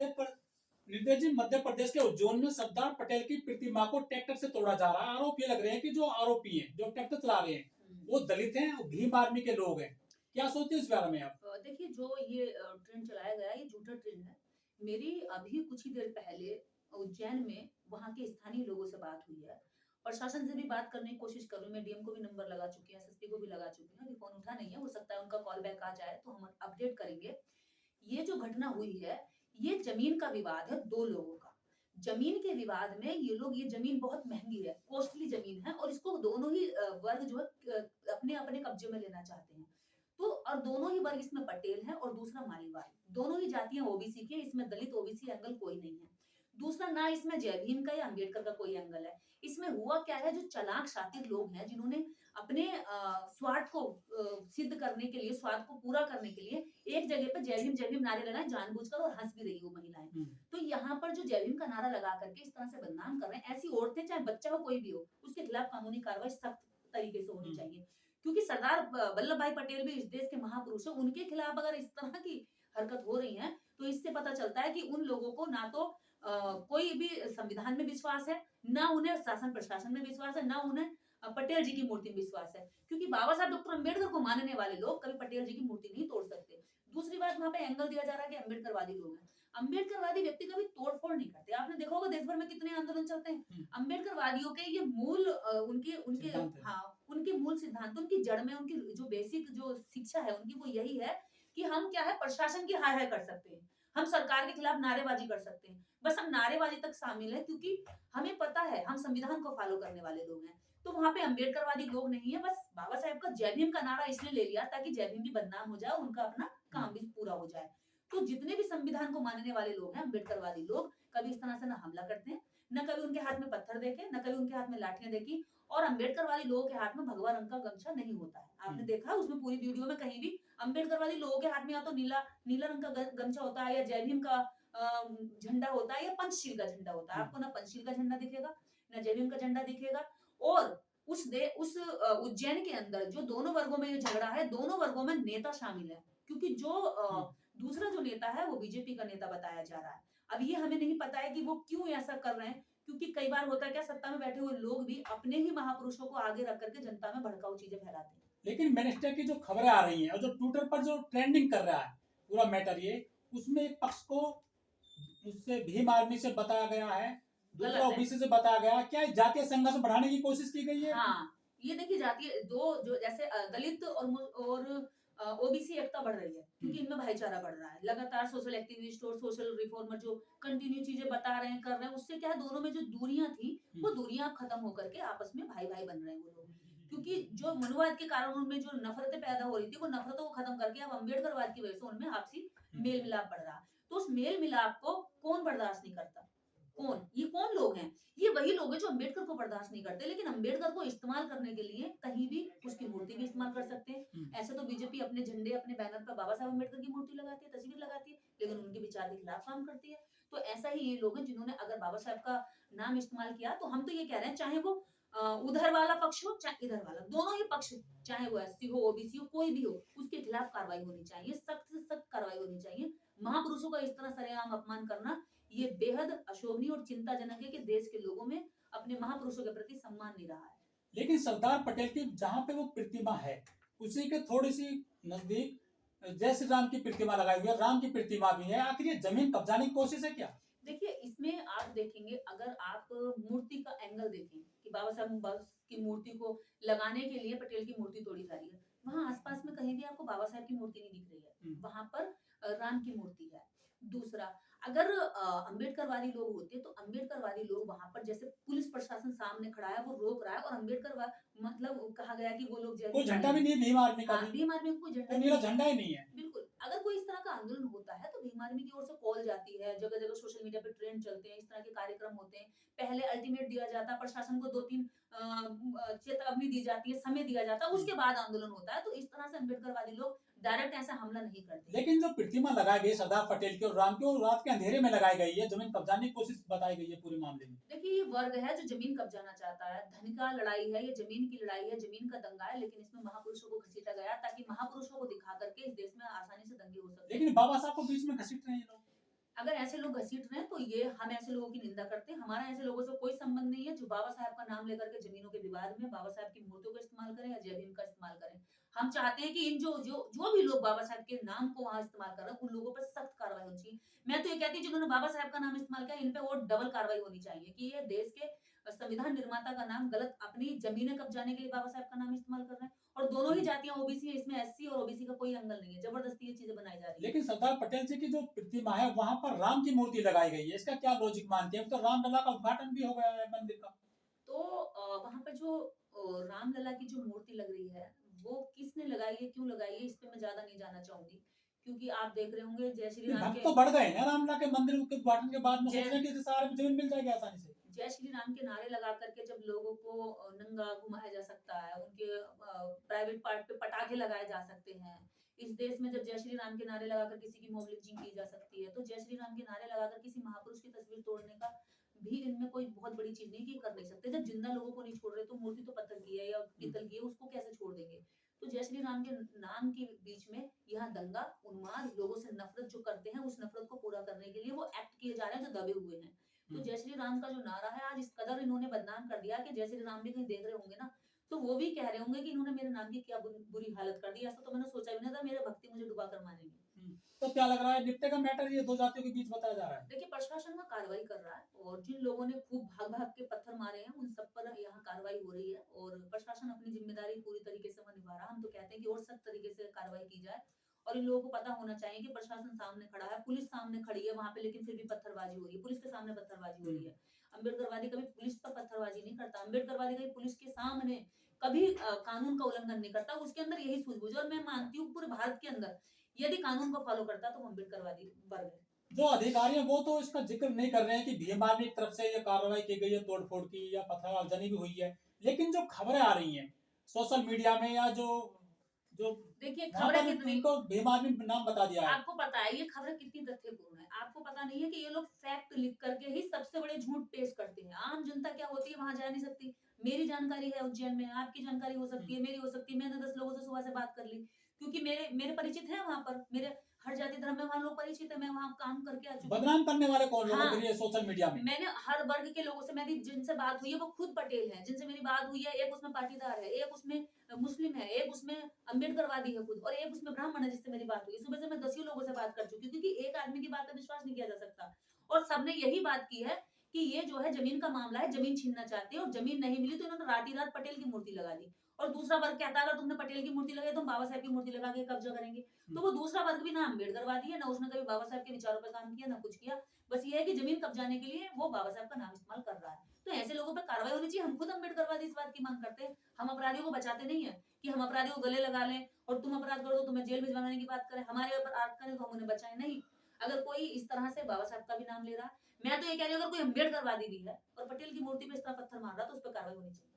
निर्देश जी, मध्य प्रदेश के उज्जैन में सरदार पटेल की प्रतिमा को ट्रैक्टर से तोड़ा जा रहा है। आरोप ये लग रहे हैं कि जो आरोपी हैं, जो ट्रैक्टर चला रहे हैं, वो दलित हैं और भीम आर्मी के लोग हैं। क्या सोचते हैं इस बारे में आप? देखिए जो ये ट्रेंड चलाया गया है ये झूठा ट्रेंड है। मेरी अभी कुछ ही देर पहले उज्जैन में वहाँ के स्थानीय लोगों से बात हुई है। प्रशासन से भी बात करने की कोशिश कर रही हूँ। मैं डीएम को भी नंबर लगा चुकी हूँ, एसएसपी को भी लगा चुकी हूँ। अभी फ़ोन उठा नहीं है, हो सकता है उनका कॉल बैक आ जाए तो हम अपडेट करेंगे। ये जो घटना हुई है, ये ज़मीन का विवाद है 2 लोगों का। ज़मीन के विवाद में ये ज़मीन बहुत महँगी है, कॉस्टली ज़मीन है और इसको दोनों ही वर्ग जो है अपने-अपने कब्ज़े में लेना चाहते हैं। तो और दोनों ही वर्ग इसमें पटेल हैं और दूसरा मालीवाल। दोनों ही जातियाँ ओबीसी की हैं, इसमें दलित ओबीसी एंगल कोई नहीं है। दूसरा ना इसमें जय भीम का या अंबेडकर का कोई एंगल है। इसमें हुआ क्या है जो चालाक शातिर लोग हैं जिन्होंने अपने स्वार्थ को सिद्ध करने के लिए, स्वार्थ को पूरा करने के लिए एक जगह पे जय भीम नारे लगाए जानबूझकर और हँस भी रही है वो महिलाएँ। तो यहाँ पर जो जय भीम का नारा लगा करके इस तरह से बदनाम कर रहे हैं, ऐसी औरतें चाहे बच्चा हो कोई भी हो, उसके खिलाफ कानूनी कार्रवाई सख्त तरीके से होनी चाहिए। क्योंकि सरदार वल्लभ भाई पटेल भी इस देश के महापुरुष हैं, उनके खिलाफ अगर इस तरह की हरकत हो रही है, तो इससे पता चलता है कि उन लोगों को ना तो कोई भी संविधान में विश्वास है, ना उन्हें शासन प्रशासन में विश्वास है, ना उन्हें पटेल जी की मूर्ति में विश्वास है। क्योंकि बाबा साहब डॉक्टर अम्बेडकर को मानने वाले लोग कभी पटेल जी की मूर्ति नहीं तोड़ सकते। दूसरी बात वहाँ पे एंगल दिया जा रहा है कि अम्बेडकरवादी लोग हैं। अम्बेडकरवादी व्यक्ति कभी तोड़-फोड़ नहीं करते। आपने देखा होगा देश भर में कितने आंदोलन चलते हैं। अम्बेडकरवादियों के ये मूल उनके उनके सिद्धांत है। हाँ, उनके मूल सिद्धांत, उनकी जड़ में उनकी जो बेसिक जो शिक्षा है उनकी वो यही है कि हम क्या है प्रशासन की हाय-हाय कर सकते हैं। हम सरकार के खिलाफ नारेबाजी कर सकते हैं। बस हम नारेबाजी तक शामिल हैं क्योंकि हमें पता है हम संविधान को फॉलो करने वाले लोग हैं। तो वहाँ पे अम्बेडकरवादी लोग नहीं है, बस बाबा साहेब का जय भीम का नारा इसलिए ले लिया ताकि जय भीम भी बदनाम हो जाए, उनका अपना काम भी पूरा हो जाए। तो जितने भी संविधान को मानने वाले लोग हैं, अम्बेडकरवादी लोग, कभी इस तरह से ना हमला करते हैं, ना कभी उनके हाथ में पत्थर देखे, ना कभी उनके हाथ में लाठियाँ देखी और अम्बेडकरवादी लोगों के हाथ में भगवा रंग का गमछा नहीं होता है। आपने देखा उसमें पूरी वीडियो में कहीं भी अम्बेडकरवादी लोगों के हाथ में या तो नीला नीला रंग का गमछा होता है या जय भीम का झंडा होता है या पंचशील का झंडा होता है। आपको ना पंचशील का झंडा दिखेगा, ना जय भीम का झंडा दिखेगा और उज्जैन के अंदर जो दोनों वर्गों में ये झगड़ा है, दोनों वर्गों में नेता शामिल है। क्योंकि जो दूसरा जो नेता है वो बीजेपी का नेता बताया जा रहा है। अब ये हमें नहीं पता है कि वो क्यों ऐसा कर रहे हैं, क्योंकि कई बार होता है क्या सत्ता में बैठे हुए लोग भी अपने ही महापुरुषों को आगे रख करके जनता में भड़काऊ चीजें फैलाते हैं। लेकिन मिनिस्टर की जो खबरें आ रही हैं और जो ट्विटर पर जो ट्रेंडिंग कर रहा है पूरा मैटर ये, उसमें एक पक्ष को उससे भीम आर्मी से बताया गया है, दूसरा गलत है। ओबीसी से बताया गया है। क्या जातीय संघर्ष बढ़ाने की कोशिश की गई है? हाँ, ये देखिए जातीय 2 जो जैसे दलित और ओबीसी एकता बढ़ रही है, क्योंकि इनमें भाईचारा बढ़ रहा है। लगातार सोशल एक्टिविस्ट और सोशल रिफॉर्मर जो कंटिन्यू चीज़ें बता रहे हैं, कर रहे हैं, उससे क्या है दोनों में जो दूरियाँ थी, वो दूरियाँ अब खत्म होकर के आपस में भाई-भाई बन रहे हैं वो लोग। क्योंकि जो मनुवाद के कारण उनमें जो नफ़रतें पैदा हो रही थी, वो नफ़रतों को खत्म करके अब अम्बेडकरवाद की वजह से उनमें आपसी मेल-मिलाप बढ़ रहा है। तो उस मेल-मिलाप को कौन बर्दाश्त नहीं करता? कौन? ये कौन लोग हैं? ये वही लोग हैं जो अम्बेडकर को बर्दाश्त नहीं करते, लेकिन अम्बेडकर को इस्तेमाल करने के लिए कहीं भी उसकी मूर्ति भी इस्तेमाल कर सकते हैं। ऐसे तो बीजेपी अपने झंडे, अपने बैनर पर बाबा साहब अम्बेडकर की मूर्ति लगाती है, तस्वीर लगाती है, लेकिन उनके विचार के खिलाफ काम करती है। तो ऐसा ही ये लोग हैं जिन्होंने अगर बाबा साहब का नाम इस्तेमाल किया, तो हम तो ये कह रहे हैं चाहे वो उधर वाला पक्ष हो, चाहे इधर वाला, दोनों ही पक्ष चाहे वो एससी हो, ओबीसी हो, कोई भी हो, उसके खिलाफ कार्रवाई होनी चाहिए, सख्त से सख्त कार्रवाई होनी चाहिए। महापुरुषों का इस तरह सरेआम अपमान करना ये बेहद अशोभनीय और चिंताजनक है कि देश के लोगों में अपने महापुरुषों के प्रति सम्मान नहीं रहा है। लेकिन सरदार पटेल की जहां पे वो प्रतिमा है, उसी के थोड़ी सी नजदीक जय श्री राम की प्रतिमा लगाई हुई है, राम की प्रतिमा भी है। आखिर ये जमीन कब्जाने की कोशिश है क्या? देखिए, इसमें आप देखेंगे अगर आप मूर्ति का एंगल देखें कि बाबा साहब बस की मूर्ति को लगाने के लिए पटेल की मूर्ति तोड़ी जा रही है। वहाँ आस-पास में कहीं भी आपको बाबा साहब की मूर्ति नहीं दिख रही है। वहाँ पर राम की मूर्ति है। दूसरा, अगर अम्बेडकरवादी लोग होते तो अम्बेडकरवादी लोग वहाँ पर जैसे पुलिस प्रशासन सामने खड़ा है, वो रोक रहा है और मतलब कहा गया कि वो लोग जय कोई भीम झंडा वाले भी हैं। नहीं है भीम आर्मी का हाँ, भी, भीम आर्मी को कोई झंडा कोई भी नीला नहीं है। झंडा ही नहीं है। बिल्कुल, अगर कोई इस तरह का आंदोलन होता है तो भीम आर्मी की ओर से कॉल जाती है, जगह-जगह सोशल मीडिया पे ट्रेंड चलते हैं, इस तरह के कार्यक्रम होते हैं। पहले अल्टीमेट दिया जाता है, प्रशासन को 2-3 चेतावनी दी जाती है, समय दिया जाता है, उसके बाद आंदोलन होता है। तो इस तरह से अम्बेडकरवादी लोग डायरेक्ट ऐसा हमला नहीं करते। लेकिन जो प्रतिमा लगाई गई सरदार पटेल की और राम की, वो रात के अंधेरे में लगाई गई है, जमीन कब्जाने की कोशिश बताई गई है पूरे मामले में। देखिए, ये वर्ग है जो ज़मीन कब्जाना चाहता है। धन का लड़ाई है, ये ज़मीन की लड़ाई है, ज़मीन का दंगा है, लेकिन इसमें महापुरुषों को घसीटा गया ताकि महापुरुषों को दिखा करके इस देश में आसानी से दंगे हो सकते हैं। लेकिन बाबा साहब को बीच में घसीट रहे हैं ये लोग। अगर ऐसे लोग घसीट रहे हैं तो ये हम ऐसे लोगों की निंदा करते हैं। हमारा ऐसे लोगों से कोई संबंध नहीं है जो बाबा साहब का नाम लेकर के जमीनों के विवाद में बाबा साहब की मूर्तियों का इस्तेमाल करें या जय भीम का इस्तेमाल करें। हम चाहते हैं कि इन जो भी लोग बाबा साहब के नाम को वहाँ इस्तेमाल कर रहे हैं, उन लोगों पर सख्त कार्रवाई होनी चाहिए। मैं तो ये कहती हूँ जिन्होंने बाबा साहब का नाम इस्तेमाल किया, इन पे और डबल कार्रवाई होनी चाहिए कि ये देश के संविधान निर्माता का नाम गलत अपनी जमीनें कब्जाने के लिए बाबा साहब का नाम इस्तेमाल कर रहे हैं। और दोनों ही जातियां ओबीसी है, इसमें एससी और ओबीसी का कोई एंगल नहीं है। जबरदस्ती ये चीजें बनाई जा रही है। लेकिन सरदार पटेल जी की जो प्रतिमा है वहां पर राम की मूर्ति लगाई गई है, इसका क्या लॉजिक मानते हैं? अब तो रामलला का उद्घाटन भी हो गया है मंदिर का। तो वहाँ पर जो रामलला की जो मूर्ति लग रही है, वो किसने लगाई है, क्यों लगाई है, इस पे मैं ज़्यादा नहीं जानना चाहूँगी। क्योंकि आप देख रहे होंगे जय श्री नहीं, राम भक्त के तो बढ़ गए हैं रामलला के मंदिर के उद्घाटन के बाद में, सोच जय रहे हैं कि सारे में जमीन मिल जाएगी आसानी से। जय श्री राम के नारे लगा करके जब लोगों को नंगा घुमाया जा सकता है, उनके प्राइवेट पार्ट पे पटाखे लगाए जा सकते हैं। इस देश में जब जय श्री राम के नारे लगाकर किसी की मॉब लिंचिंग की जा सकती है, तो जय श्री राम के नारे लगाकर किसी महापुरुष की तस्वीर तोड़ने का भी इनमें कोई बहुत बड़ी चीज़ नहीं कि कर नहीं सकते। जब जिंदा लोगों को नहीं छोड़ रहे, तो मूर्ति तो पत्थर की है या पीतल की है, उसको कैसे छोड़ देंगे? तो जय श्री राम के नाम के बीच में यहाँ दंगा, उन्माद, लोगों से नफ़रत जो करते हैं, उस नफ़रत को पूरा करने के लिए वो एक्ट किए जा रहे हैं जो दबे हुए हैं। तो जय श्री राम का जो नारा है आज इस कदर इन्होंने बदनाम कर दिया कि जय श्री राम भी कहीं देख रहे होंगे ना, तो वो भी कह रहे होंगे कि इन्होंने मेरे नाम की क्या बुरी हालत कर दी। ऐसा तो मैंने सोचा भी नहीं था, मेरे भक्ति मुझे डुबा कर मारेंगे। तो क्या लग रहा है निपटेगा मैटर ये दो जातियों के बीच बताया जा रहा है? देखिए प्रशासन का कार्रवाई कर रहा है और जिन लोगों ने खूब भाग-भाग के पत्थर मारे हैं, उन सब पर यहाँ कार्रवाई हो रही है और प्रशासन अपनी ज़िम्मेदारी पूरी तरीके से वहाँ निभा रहा है। हम तो कहते हैं कि और सख्त तरीके से कार्रवाई की जाए और इन लोगों को पता होना चाहिए कि प्रशासन सामने खड़ा है, पुलिस सामने खड़ी है वहाँ पे, लेकिन फिर भी पत्थरबाजी हो रही है। पुलिस के सामने पत्थरबाजी हो रही है। अम्बेडकरवादी कभी पुलिस पर पत्थरबाजी नहीं करता। अम्बेडकरवादी कभी पुलिस के सामने कभी कानून का उल्लंघन नहीं करता। उसके अंदर यही सूझबूझ है और मैं मानती हूँ पूरे भारत के अंदर यदि कानून को फॉलो करता तो वो अम्बेडकरवादी वर्ग है। जो अधिकारी है वो तो इसका जिक्र नहीं कर रहे हैं कि भीम आर्मी की तरफ से ये कार्रवाई की गई है, तोड़फोड़ की या पथरावजनी भी हुई है। लेकिन जो खबरें आ रही हैं सोशल मीडिया में या जो जो देखिए वहां खबरें पर कितनी उनको भीम आर्मी नाम बता दिया है। आपको पता है ये खबरें कितनी तथ्यपूर्ण है। आपको पता नहीं है कि ये लोग फैक्ट लिख करके ही सबसे बड़े झूठ पेश करते हैं। आम जनता क्या होती है वहां जा नहीं सकती। मेरी जानकारी है उज्जैन में, आपकी जानकारी हो सकती है, मेरी हो सकती है। मैंने 10 लोगों से सुबह से बात कर ली क्योंकि मेरे मेरे परिचित है वहां पर, मेरे हर जाति धर्म में वहां लोग परिचित है, मैं वहां काम करके आ चुकी हूँ। बदनाम करने वाले कौन लोग हैं हाँ, फिर ये सोशल मीडिया में? मैंने हर वर्ग के लोगों से मेरी जिनसे बात हुई है वो खुद पटेल हैं, जिनसे मेरी बात हुई है, एक उसमें पाटीदार है, एक उसमें मुस्लिम है, एक उसमें अम्बेडकरवादी है खुद और एक उसमें ब्राह्मण है जिससे मेरी बात हुई है। सुबह से मैं 10 ही लोगों से बात कर चुकी हूँ क्योंकि एक आदमी की बात पे विश्वास नहीं किया जा सकता। और सबने यही बात की है कि ये जो है ज़मीन का मामला है, ज़मीन छीनना चाहते हैं और ज़मीन नहीं मिली तो इन्होंने रात-ही-रात पटेल की मूर्ति लगा दी। और दूसरा वर्ग कहता है अगर तुमने पटेल की मूर्ति लगाई तो हम बाबा साहब की मूर्ति लगा के कब्जा करेंगे। तो वो दूसरा वर्ग भी ना अम्बेडकरवादी है, ना उसने कभी बाबा साहब के विचारों पर काम किया, ना कुछ किया। बस ये है कि ज़मीन कब्जाने के लिए वो बाबा साहब का नाम इस्तेमाल कर रहा है। तो ऐसे लोगों पे कार्रवाई होनी चाहिए। हम खुद अम्बेडकरवादी इस बात की मांग करते हैं। हम अपराधियों को बचाते नहीं है कि हम अपराधियों को गले लगा लें और तुम अपराध करो तो तुम्हें जेल भिजवाने की बात करें। हमारे अपराध करें तो हम उन्हें बचाएं नहीं। अगर कोई इस तरह से बाबा साहब का भी नाम ले रहा है, मैं तो ये कह रही हूँ अगर कोई अम्बेडकरवादी भी है और पटेल की मूर्ति पे इस तरह पत्थर मार रहा है तो उस पर कार्रवाई होनी चाहिए।